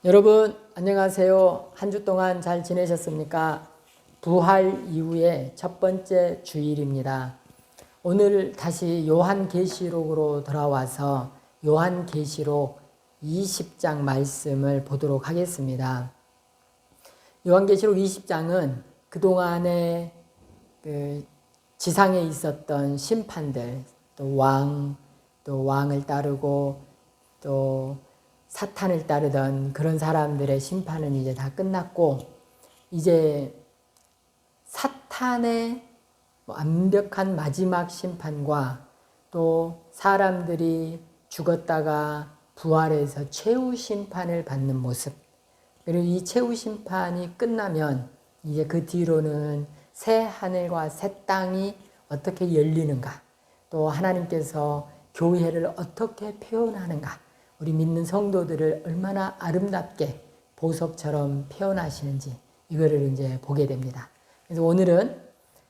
여러분 안녕하세요. 한 주 동안 잘 지내셨습니까? 부활 이후의 첫 번째 주일입니다. 오늘 다시 요한계시록으로 돌아와서 요한계시록 20장 말씀을 보도록 하겠습니다. 요한계시록 20장은 그동안에 지상에 있었던 심판들, 또 왕을 따르고 또 사탄을 따르던 그런 사람들의 심판은 이제 다 끝났고, 이제 사탄의 완벽한 마지막 심판과 또 사람들이 죽었다가 부활해서 최후 심판을 받는 모습, 그리고 이 최후 심판이 끝나면 이제 그 뒤로는 새 하늘과 새 땅이 어떻게 열리는가, 또 하나님께서 교회를 어떻게 표현하는가, 우리 믿는 성도들을 얼마나 아름답게 보석처럼 표현하시는지 이거를 이제 보게 됩니다. 그래서 오늘은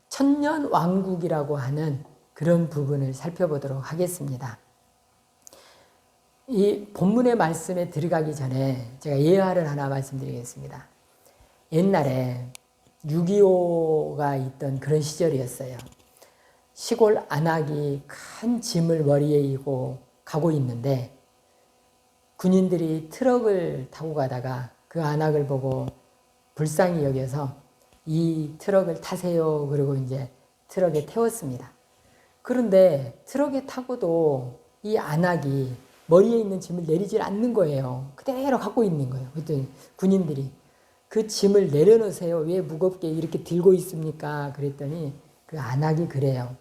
천년 왕국이라고 하는 그런 부분을 살펴보도록 하겠습니다. 이 본문의 말씀에 들어가기 전에 제가 예화를 하나 말씀드리겠습니다. 옛날에 6.25가 있던 그런 시절이었어요. 시골 안악이 큰 짐을 머리에 이고 가고 있는데 군인들이 트럭을 타고 가다가 그 안악을 보고 불쌍히 여겨서 이 트럭을 타세요. 그리고 이제 트럭에 태웠습니다. 그런데 트럭에 타고도 이 안악이 머리에 있는 짐을 내리질 않는 거예요. 그대로 갖고 있는 거예요. 그랬더니 군인들이 그 짐을 내려놓으세요. 왜 무겁게 이렇게 들고 있습니까? 그랬더니 그 안악이 그래요.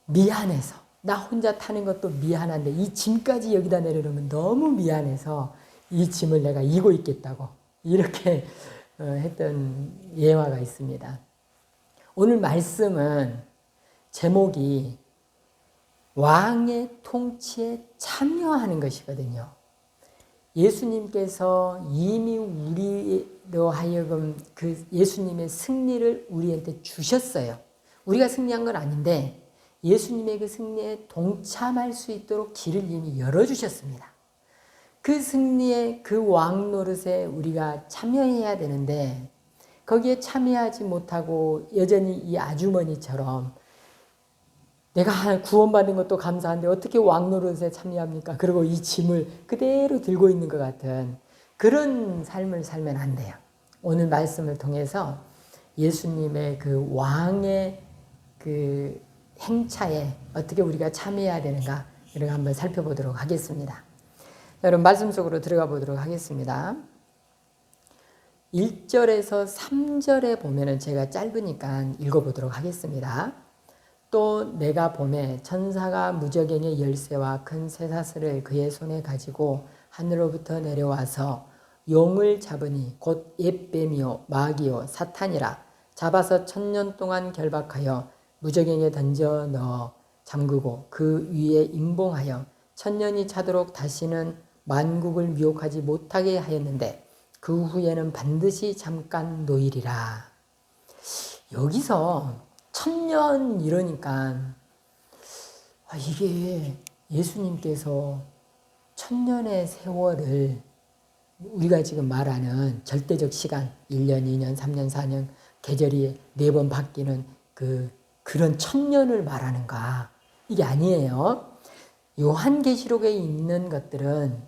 미안해서. 나 혼자 타는 것도 미안한데 이 짐까지 여기다 내려놓으면 너무 미안해서 이 짐을 내가 이고 있겠다고 이렇게 했던 예화가 있습니다. 오늘 말씀은 제목이 왕의 통치에 참여하는 것이거든요. 예수님께서 이미 우리로 하여금 그 예수님의 승리를 우리한테 주셨어요. 우리가 승리한 건 아닌데 예수님의 그 승리에 동참할 수 있도록 길을 이미 열어주셨습니다. 그 승리의 그 왕 노릇에 우리가 참여해야 되는데 거기에 참여하지 못하고 여전히 이 아주머니처럼 내가 구원받은 것도 감사한데 어떻게 왕 노릇에 참여합니까? 그리고 이 짐을 그대로 들고 있는 것 같은 그런 삶을 살면 안 돼요. 오늘 말씀을 통해서 예수님의 그 왕의 그 행차에 어떻게 우리가 참여해야 되는가 이런 거 한번 살펴보도록 하겠습니다. 여러분 말씀 속으로 들어가 보도록 하겠습니다. 1절에서 3절에 보면은 제가 짧으니까 읽어보도록 하겠습니다. 또 내가 보매 천사가 무저갱의 열쇠와 큰 쇠사슬을 그의 손에 가지고 하늘로부터 내려와서 용을 잡으니 곧 옛뱀이요 마귀요 사탄이라 잡아서 1000년 동안 결박하여 무저갱에 던져 넣어 잠그고 그 위에 임봉하여 1000년이 차도록 다시는 만국을 미혹하지 못하게 하였는데 그 후에는 반드시 잠깐 노이리라. 여기서 1000년 이러니까 이게 예수님께서 1000년의 세월을 우리가 지금 말하는 절대적 시간 1년, 2년, 3년, 4년 계절이 4번 바뀌는 그런 1000년을 말하는가? 이게 아니에요. 요한계시록에 있는 것들은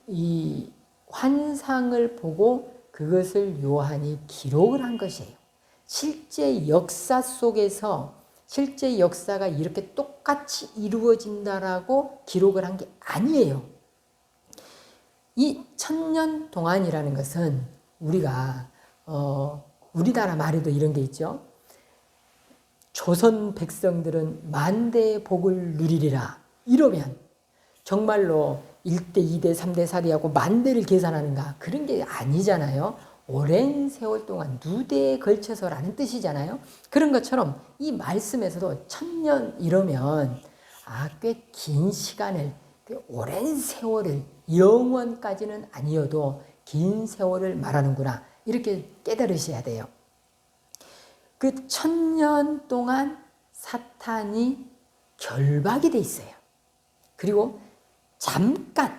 이 환상을 보고 그것을 요한이 기록을 한 것이에요. 실제 역사 속에서 실제 역사가 이렇게 똑같이 이루어진다라고 기록을 한 게 아니에요. 이 1000년 동안이라는 것은 우리가 우리나라 말에도 이런 게 있죠. 조선 백성들은 만대의 복을 누리리라. 이러면 정말로 1대, 2대, 3대, 4대 하고 만대를 계산하는가? 그런 게 아니잖아요. 오랜 세월 동안 누대에 걸쳐서라는 뜻이잖아요. 그런 것처럼 이 말씀에서도 1000년 이러면 꽤 긴 시간을, 오랜 세월을, 영원까지는 아니어도 긴 세월을 말하는구나. 이렇게 깨달으셔야 돼요. 그 1000년 동안 사탄이 결박이 돼 있어요. 그리고 잠깐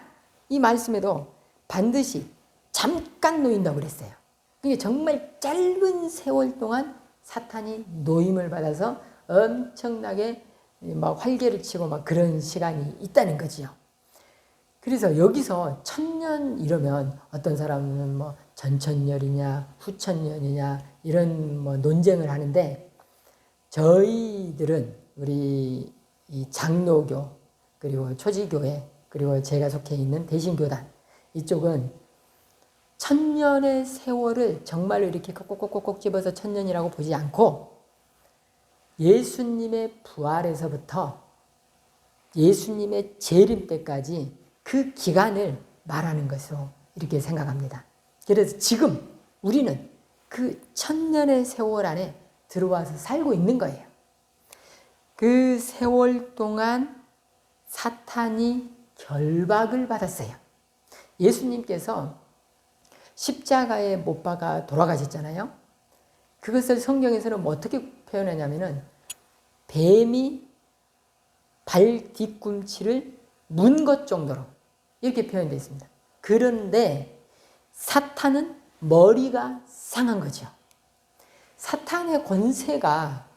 이 말씀에도 반드시 잠깐 놓인다고 그랬어요. 그게 정말 짧은 세월 동안 사탄이 노임을 받아서 엄청나게 막 활개를 치고 막 그런 시간이 있다는 거지요. 그래서 여기서 1000년 이러면 어떤 사람은 뭐 전천년이냐 후천년이냐 이런 뭐 논쟁을 하는데, 저희들은 우리 이 장로교 그리고 초지교회 그리고 제가 속해 있는 대신교단 이쪽은 1000년의 세월을 정말로 이렇게 꼭꼭꼭꼭 집어서 1000년이라고 보지 않고 예수님의 부활에서부터 예수님의 재림 때까지 그 기간을 말하는 것으로 이렇게 생각합니다. 그래서 지금 우리는 그 1000년의 세월 안에 들어와서 살고 있는 거예요. 그 세월 동안 사탄이 결박을 받았어요. 예수님께서 십자가에 못 박아 돌아가셨잖아요. 그것을 성경에서는 뭐 어떻게 표현하냐면은 뱀이 발 뒤꿈치를 문 것 정도로 이렇게 표현되어 있습니다. 그런데 사탄은 머리가 상한 거죠. 사탄의 권세가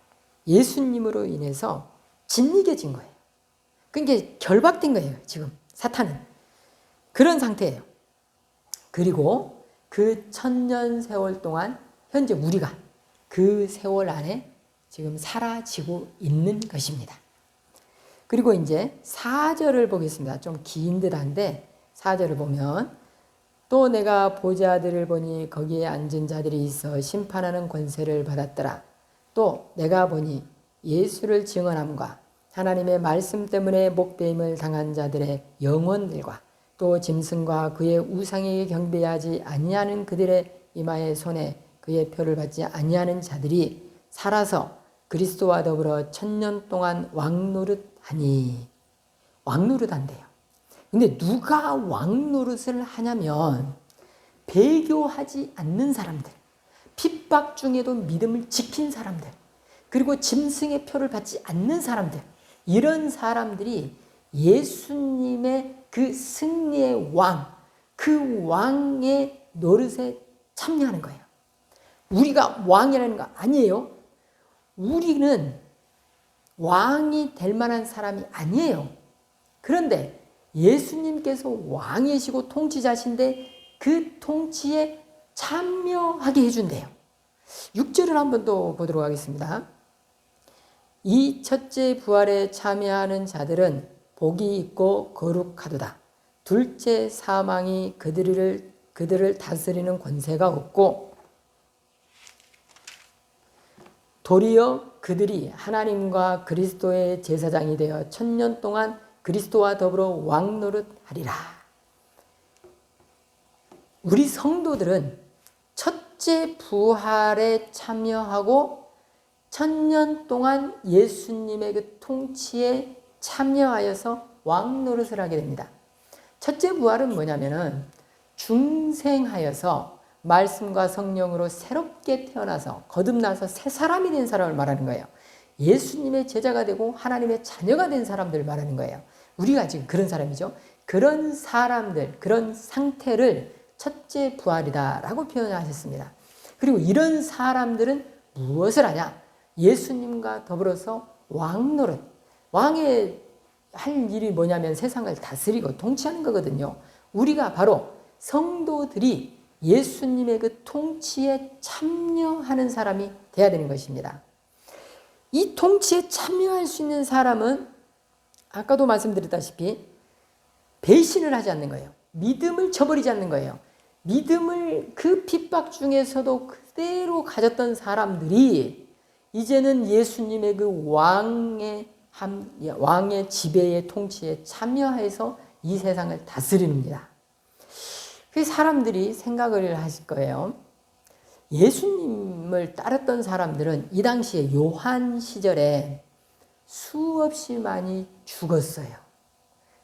예수님으로 인해서 짓이겨진 거예요. 그러니까 결박된 거예요. 지금 사탄은 그런 상태예요. 그리고 그 1000년 세월 동안 현재 우리가 그 세월 안에 지금 사라지고 있는 것입니다. 그리고 이제 4절을 보겠습니다. 좀 긴 듯한데 4절을 보면, 또 내가 보좌들을 보니 거기에 앉은 자들이 있어 심판하는 권세를 받았더라. 또 내가 보니 예수를 증언함과 하나님의 말씀 때문에 목배임을 당한 자들의 영혼들과 또 짐승과 그의 우상에게 경배하지 아니하는 그들의 이마의 손에 그의 표를 받지 아니하는 자들이 살아서 그리스도와 더불어 1000년 동안 왕노릇하니. 왕노릇한대요. 근데 누가 왕노릇을 하냐면 배교하지 않는 사람들, 핍박 중에도 믿음을 지킨 사람들, 그리고 짐승의 표를 받지 않는 사람들, 이런 사람들이 예수님의 그 승리의 왕, 그 왕의 노릇에 참여하는 거예요. 우리가 왕이라는 거 아니에요. 우리는 왕이 될 만한 사람이 아니에요. 그런데 예수님께서 왕이시고 통치자신데 그 통치에 참여하게 해준대요. 6절을 한번 또 보도록 하겠습니다. 이 첫째 부활에 참여하는 자들은 복이 있고 거룩하도다. 둘째 사망이 그들을 다스리는 권세가 없고 도리어 그들이 하나님과 그리스도의 제사장이 되어 1000년 동안 그리스도와 더불어 왕노릇하리라. 우리 성도들은 첫째 부활에 참여하고 1000년 동안 예수님의 그 통치에 참여하여서 왕노릇을 하게 됩니다. 첫째 부활은 뭐냐면은 중생하여서 말씀과 성령으로 새롭게 태어나서 거듭나서 새 사람이 된 사람을 말하는 거예요. 예수님의 제자가 되고 하나님의 자녀가 된 사람들을 말하는 거예요. 우리가 지금 그런 사람이죠. 그런 사람들, 그런 상태를 첫째 부활이다라고 표현하셨습니다. 그리고 이런 사람들은 무엇을 하냐? 예수님과 더불어서 왕노릇. 왕의 할 일이 뭐냐면 세상을 다스리고 통치하는 거거든요. 우리가 바로 성도들이 예수님의 그 통치에 참여하는 사람이 돼야 되는 것입니다. 이 통치에 참여할 수 있는 사람은 아까도 말씀드렸다시피 배신을 하지 않는 거예요. 믿음을 저버리지 않는 거예요. 믿음을 그 핍박 중에서도 그대로 가졌던 사람들이 이제는 예수님의 그 왕의 지배의 통치에 참여해서 이 세상을 다스립니다. 그 사람들이 생각을 하실 거예요. 예수님을 따랐던 사람들은 이 당시에 요한 시절에 수없이 많이 죽었어요.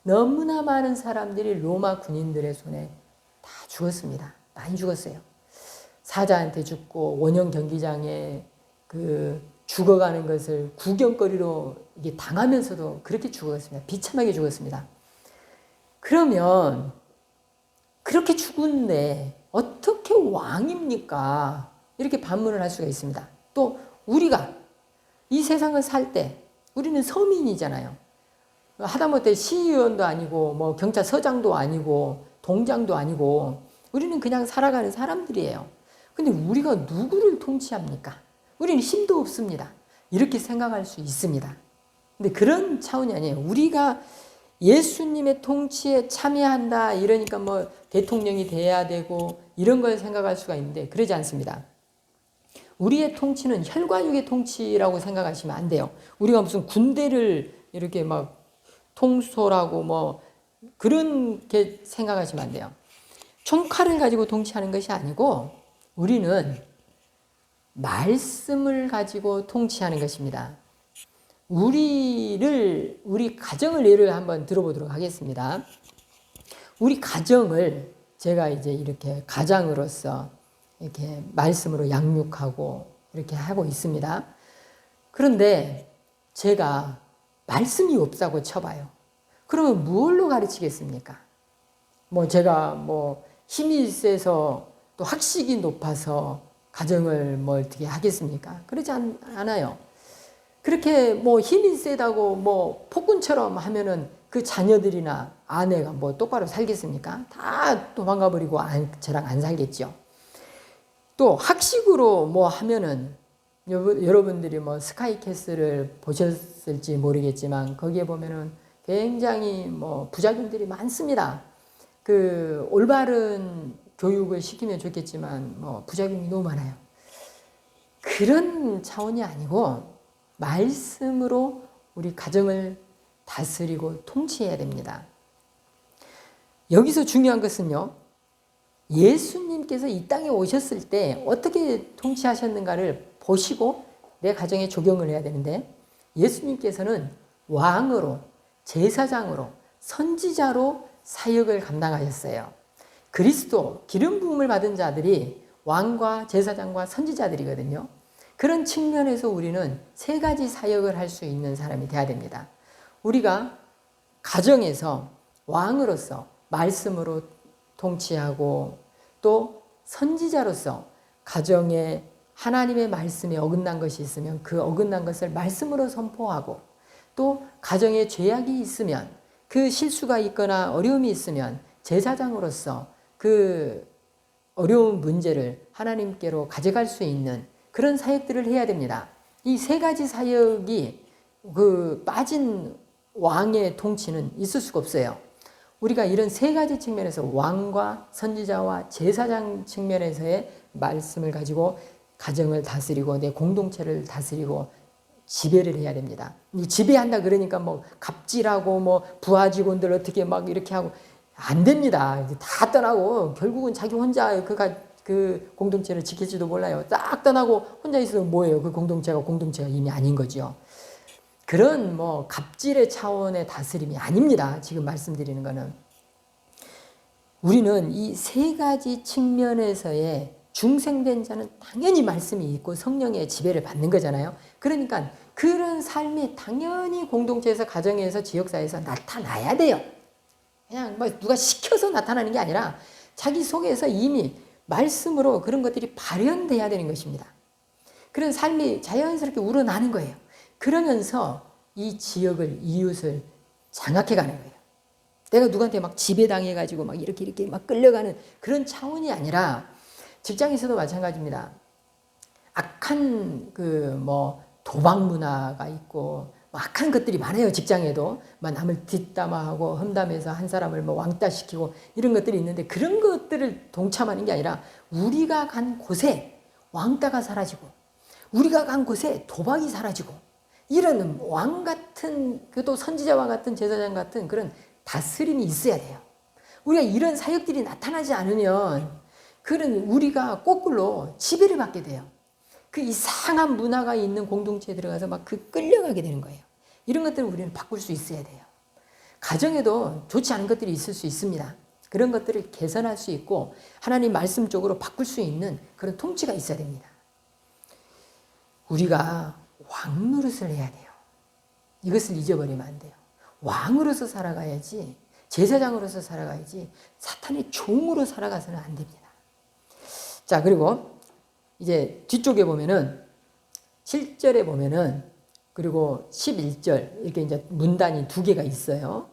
너무나 많은 사람들이 로마 군인들의 손에 다 죽었습니다. 많이 죽었어요. 사자한테 죽고 원형 경기장에 그 죽어가는 것을 구경거리로 이게 당하면서도 그렇게 죽었습니다. 비참하게 죽었습니다. 그러면 그렇게 죽은데 어떻게 왕입니까? 이렇게 반문을 할 수가 있습니다. 또 우리가 이 세상을 살 때 우리는 서민이잖아요. 하다못해 시의원도 아니고 뭐 경찰서장도 아니고 동장도 아니고 우리는 그냥 살아가는 사람들이에요. 근데 우리가 누구를 통치합니까? 우리는 힘도 없습니다. 이렇게 생각할 수 있습니다. 근데 그런 차원이 아니에요. 우리가 예수님의 통치에 참여한다 이러니까 뭐 대통령이 돼야 되고 이런 걸 생각할 수가 있는데 그러지 않습니다. 우리의 통치는 혈과 육의 통치라고 생각하시면 안 돼요. 우리가 무슨 군대를 이렇게 막 통솔하고 뭐 그렇게 생각하시면 안 돼요. 총칼을 가지고 통치하는 것이 아니고 우리는 말씀을 가지고 통치하는 것입니다. 우리 가정을 예를 한번 들어보도록 하겠습니다. 우리 가정을 제가 이제 이렇게 가장으로서 이렇게 말씀으로 양육하고 이렇게 하고 있습니다. 그런데 제가 말씀이 없다고 쳐봐요. 그러면 무엇로 가르치겠습니까? 뭐 제가 뭐 힘이 세서 또 학식이 높아서 가정을 뭐 어떻게 하겠습니까? 그러지 않아요. 그렇게 뭐 힘이 세다고 뭐 폭군처럼 하면은 그 자녀들이나 아내가 뭐 똑바로 살겠습니까? 다 도망가 버리고 저랑 안 살겠죠. 또 학식으로 뭐 하면은 여러분들이 뭐 스카이캐슬을 보셨을지 모르겠지만 거기에 보면은 굉장히 뭐 부작용들이 많습니다. 그 올바른 교육을 시키면 좋겠지만 뭐 부작용이 너무 많아요. 그런 차원이 아니고 말씀으로 우리 가정을 다스리고 통치해야 됩니다. 여기서 중요한 것은요. 예수님께서 이 땅에 오셨을 때 어떻게 통치하셨는가를 보시고 내 가정에 적용을 해야 되는데 예수님께서는 왕으로, 제사장으로, 선지자로 사역을 감당하셨어요. 그리스도, 기름 부음을 받은 자들이 왕과 제사장과 선지자들이거든요. 그런 측면에서 우리는 세 가지 사역을 할 수 있는 사람이 돼야 됩니다. 우리가 가정에서 왕으로서 말씀으로 통치하고 또 선지자로서 가정에 하나님의 말씀에 어긋난 것이 있으면 그 어긋난 것을 말씀으로 선포하고 또 가정에 죄악이 있으면 그 실수가 있거나 어려움이 있으면 제사장으로서 그 어려운 문제를 하나님께로 가져갈 수 있는 그런 사역들을 해야 됩니다. 이 세 가지 사역이 그 빠진 왕의 통치는 있을 수가 없어요. 우리가 이런 세 가지 측면에서 왕과 선지자와 제사장 측면에서의 말씀을 가지고 가정을 다스리고 내 공동체를 다스리고 지배를 해야 됩니다. 지배한다 그러니까 뭐 갑질하고 뭐 부하 직원들 어떻게 막 이렇게 하고 안 됩니다. 다 떠나고 결국은 자기 혼자 그 공동체를 지킬지도 몰라요. 딱 떠나고 혼자 있으면 뭐예요? 그 공동체가 이미 아닌 거죠. 그런 뭐 갑질의 차원의 다스림이 아닙니다. 지금 말씀드리는 거는. 우리는 이 세 가지 측면에서의 중생된 자는 당연히 말씀이 있고 성령의 지배를 받는 거잖아요. 그러니까 그런 삶이 당연히 공동체에서, 가정에서, 지역사회에서 나타나야 돼요. 그냥 뭐 누가 시켜서 나타나는 게 아니라 자기 속에서 이미 말씀으로 그런 것들이 발현돼야 되는 것입니다. 그런 삶이 자연스럽게 우러나는 거예요. 그러면서 이 지역을, 이웃을 장악해 가는 거예요. 내가 누구한테 막 지배당해가지고 막 이렇게 막 끌려가는 그런 차원이 아니라 직장에서도 마찬가지입니다. 악한 그 뭐 도박 문화가 있고 악한 것들이 많아요. 직장에도 막 남을 뒷담화하고 험담해서 한 사람을 뭐 왕따시키고 이런 것들이 있는데 그런 것들을 동참하는 게 아니라 우리가 간 곳에 왕따가 사라지고 우리가 간 곳에 도박이 사라지고 이런 왕 같은 또 선지자와 같은 제사장 같은 그런 다스림이 있어야 돼요. 우리가 이런 사역들이 나타나지 않으면 그런 우리가 거꾸로 지배를 받게 돼요. 그 이상한 문화가 있는 공동체에 들어가서 막 그 끌려가게 되는 거예요. 이런 것들을 우리는 바꿀 수 있어야 돼요. 가정에도 좋지 않은 것들이 있을 수 있습니다. 그런 것들을 개선할 수 있고 하나님 말씀 쪽으로 바꿀 수 있는 그런 통치가 있어야 됩니다. 우리가 왕 노릇을 해야 돼요. 이것을 잊어버리면 안 돼요. 왕으로서 살아가야지 제사장으로서 살아가야지 사탄의 종으로 살아가서는 안 됩니다. 자, 그리고 이제 뒤쪽에 보면은 7절에 보면은 그리고 11절 이렇게 이제 문단이 두 개가 있어요.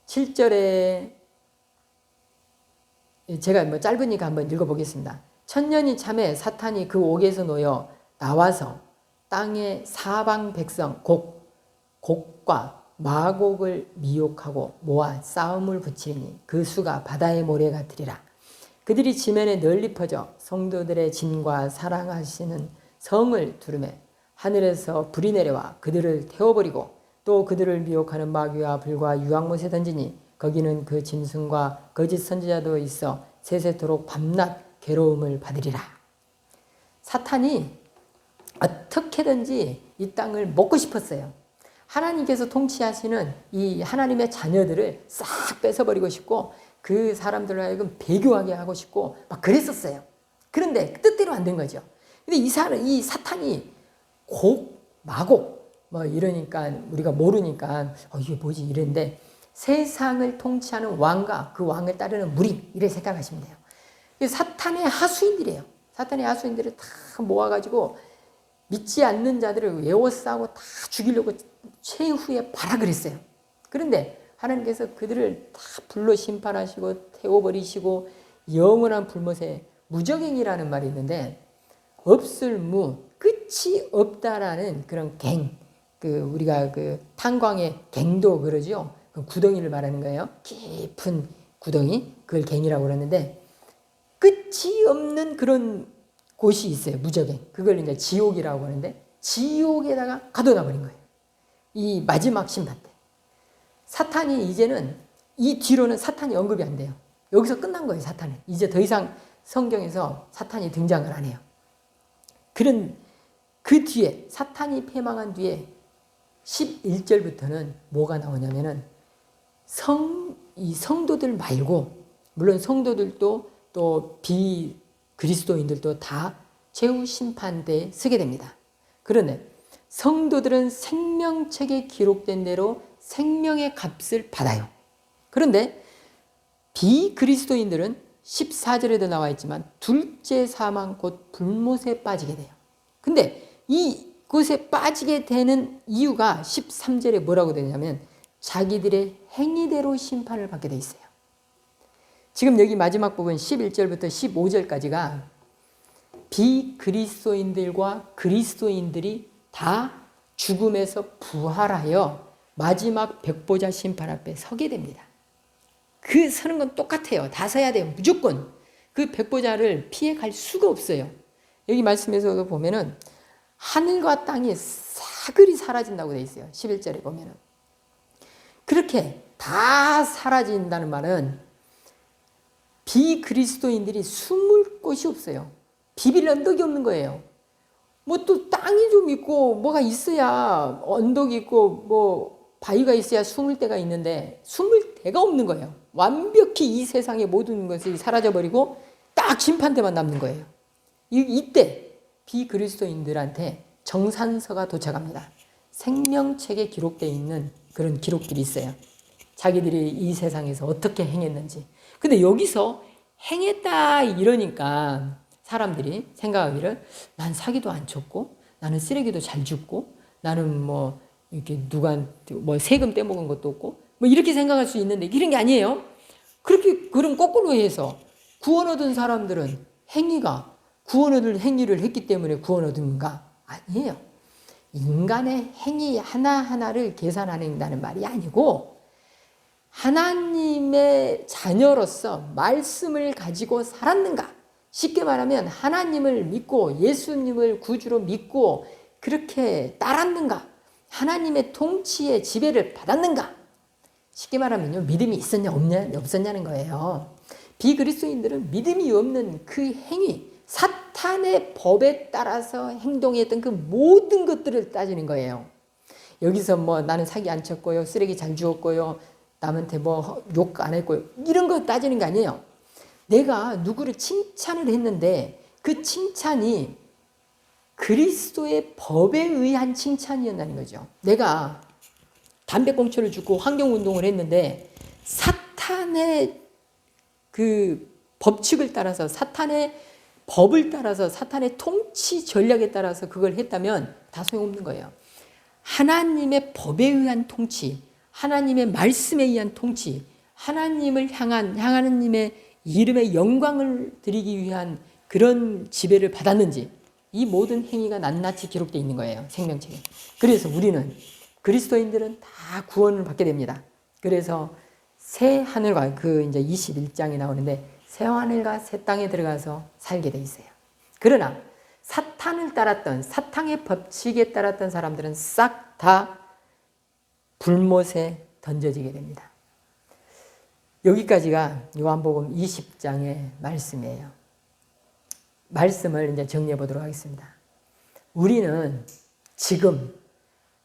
7절에 제가 뭐 짧으니까 한번 읽어보겠습니다. 천년이 참에 사탄이 그 옥에서 놓여 나와서 땅의 사방 백성 곡과 마곡을 미혹하고 모아 싸움을 붙이니 그 수가 바다의 모래 같으리라. 그들이 지면에 널리 퍼져 성도들의 짐과 사랑하시는 성을 두르매 하늘에서 불이 내려와 그들을 태워버리고 또 그들을 미혹하는 마귀와 불과 유황못에 던지니 거기는 그 짐승과 거짓 선지자도 있어 세세토록 밤낮 괴로움을 받으리라. 사탄이 어떻게든지 이 땅을 먹고 싶었어요. 하나님께서 통치하시는 이 하나님의 자녀들을 싹 뺏어버리고 싶고 그 사람들로 하여금 배교하게 하고 싶고 막 그랬었어요. 그런데 뜻대로 안 된 거죠. 근데 이 사탄이 마곡 뭐 이러니까 우리가 모르니까 이게 뭐지 이랬는데 세상을 통치하는 왕과 그 왕을 따르는 무리 이렇게 생각하시면 돼요. 사탄의 하수인들이에요. 사탄의 하수인들을 다 모아가지고 믿지 않는 자들을 에워싸고 다 죽이려고 최후의 발악을 했어요. 그런데 하나님께서 그들을 다 불로 심판하시고 태워버리시고 영원한 불못에 무적행이라는 말이 있는데 없을 무 끝이 없다라는 그런 우리가 그 탄광의 갱도 그러죠. 그 구덩이를 말하는 거예요. 깊은 구덩이 그걸 갱이라고 그러는데 끝이 없는 그런 곳이 있어요. 무적행. 그걸 이제 지옥이라고 하는데 지옥에다가 가둬놔 버린 거예요. 이 마지막 심판 때. 사탄이 이제는 이 뒤로는 사탄이 언급이 안 돼요. 여기서 끝난 거예요. 사탄은. 이제 더 이상 성경에서 사탄이 등장을 안 해요. 그 뒤에 사탄이 패망한 뒤에 11절부터는 뭐가 나오냐면은 이 성도들 말고 물론 성도들도 또 비그리스도인들도 다 최후 심판대에 서게 됩니다. 그런데 성도들은 생명책에 기록된 대로 생명의 값을 받아요. 그런데 비그리스도인들은 14절에도 나와 있지만 둘째 사망 곧 불못에 빠지게 돼요. 근데 이곳에 빠지게 되는 이유가 13절에 뭐라고 되냐면 자기들의 행위대로 심판을 받게 돼 있어요. 지금 여기 마지막 부분 11절부터 15절까지가 비그리스도인들과 그리스도인들이 다 죽음에서 부활하여 마지막 백보자 심판 앞에 서게 됩니다. 그 서는 건 똑같아요. 다 서야 돼요. 무조건. 그 백보자를 피해 갈 수가 없어요. 여기 말씀에서도 보면은 하늘과 땅이 사글이 사라진다고 돼 있어요. 11절에 보면은. 그렇게 다 사라진다는 말은 비그리스도인들이 숨을 곳이 없어요. 비빌 언덕이 없는 거예요. 뭐 또 땅이 좀 있고 뭐가 있어야 언덕이 있고 뭐 바위가 있어야 숨을 데가 있는데 숨을 데가 없는 거예요. 완벽히 이 세상의 모든 것이 사라져버리고 딱 심판대만 남는 거예요. 이때 비그리스도인들한테 정산서가 도착합니다. 생명책에 기록되어 있는 그런 기록들이 있어요. 자기들이 이 세상에서 어떻게 행했는지. 근데 여기서 행했다 이러니까 사람들이 생각하기를 난 사기도 안 쳤고 나는 쓰레기도 잘 줍고 나는 뭐 이렇게 누구한테 뭐 세금 떼먹은 것도 없고 뭐 이렇게 생각할 수 있는데 이런 게 아니에요. 그럼 거꾸로 해서 구원 얻은 사람들은 구원 얻을 행위를 했기 때문에 구원 얻은가? 아니에요. 인간의 행위 하나하나를 계산한다는 말이 아니고 하나님의 자녀로서 말씀을 가지고 살았는가? 쉽게 말하면 하나님을 믿고 예수님을 구주로 믿고 그렇게 따랐는가? 하나님의 통치의 지배를 받았는가? 쉽게 말하면요, 믿음이 있었냐 없었냐는 거예요. 비그리스도인들은 믿음이 없는 그 행위, 사탄의 법에 따라서 행동했던 그 모든 것들을 따지는 거예요. 여기서 뭐 나는 사기 안 쳤고요, 쓰레기 잘 주었고요, 남한테 뭐 욕 안 했고요, 이런 거 따지는 게 아니에요. 내가 누구를 칭찬을 했는데 그 칭찬이 그리스도의 법에 의한 칭찬이었다는 거죠. 내가 담배꽁초를 줍고 환경운동을 했는데 사탄의 그 법칙을 따라서, 사탄의 법을 따라서, 사탄의 통치 전략에 따라서 그걸 했다면 다 소용없는 거예요. 하나님의 법에 의한 통치, 하나님의 말씀에 의한 통치, 하나님을 향한 하나님의 이름의 영광을 드리기 위한 그런 지배를 받았는지, 이 모든 행위가 낱낱이 기록되어 있는 거예요, 생명책에. 그래서 우리는, 그리스도인들은 다 구원을 받게 됩니다. 그래서 새 하늘과, 그 이제 21장에 나오는데 새 하늘과 새 땅에 들어가서 살게 돼 있어요. 그러나 사탄을 따랐던, 사탄의 법칙에 따랐던 사람들은 싹 다 불못에 던져지게 됩니다. 여기까지가 요한복음 20장의 말씀이에요. 말씀을 이제 정리해 보도록 하겠습니다. 우리는 지금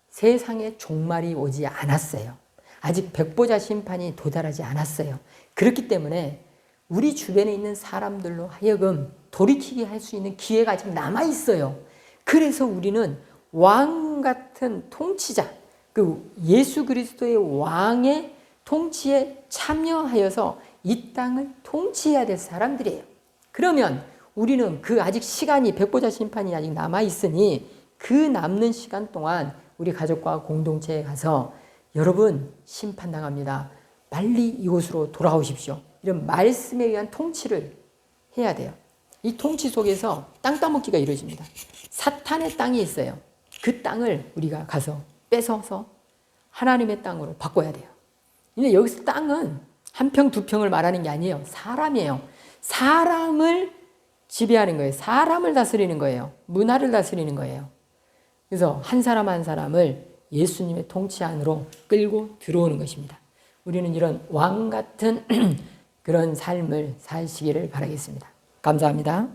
세상의 종말이 오지 않았어요. 아직 백보자 심판이 도달하지 않았어요. 그렇기 때문에 우리 주변에 있는 사람들로 하여금 돌이키게 할 수 있는 기회가 아직 남아 있어요. 그래서 우리는 왕 같은 통치자, 그 예수 그리스도의 왕의 통치에 참여하여서 이 땅을 통치해야 될 사람들이에요. 그러면 우리는 그 아직 시간이, 백보자 심판이 아직 남아 있으니 그 남는 시간 동안 우리 가족과 공동체에 가서 여러분 심판당합니다, 빨리 이곳으로 돌아오십시오, 이런 말씀에 의한 통치를 해야 돼요. 이 통치 속에서 땅 따먹기가 이루어집니다. 사탄의 땅이 있어요. 그 땅을 우리가 가서 뺏어서 하나님의 땅으로 바꿔야 돼요. 근데 여기서 땅은 한 평, 두 평을 말하는 게 아니에요. 사람이에요. 사람을 지배하는 거예요. 사람을 다스리는 거예요. 문화를 다스리는 거예요. 그래서 한 사람 한 사람을 예수님의 통치 안으로 끌고 들어오는 것입니다. 우리는 이런 왕 같은 그런 삶을 사시기를 바라겠습니다. 감사합니다.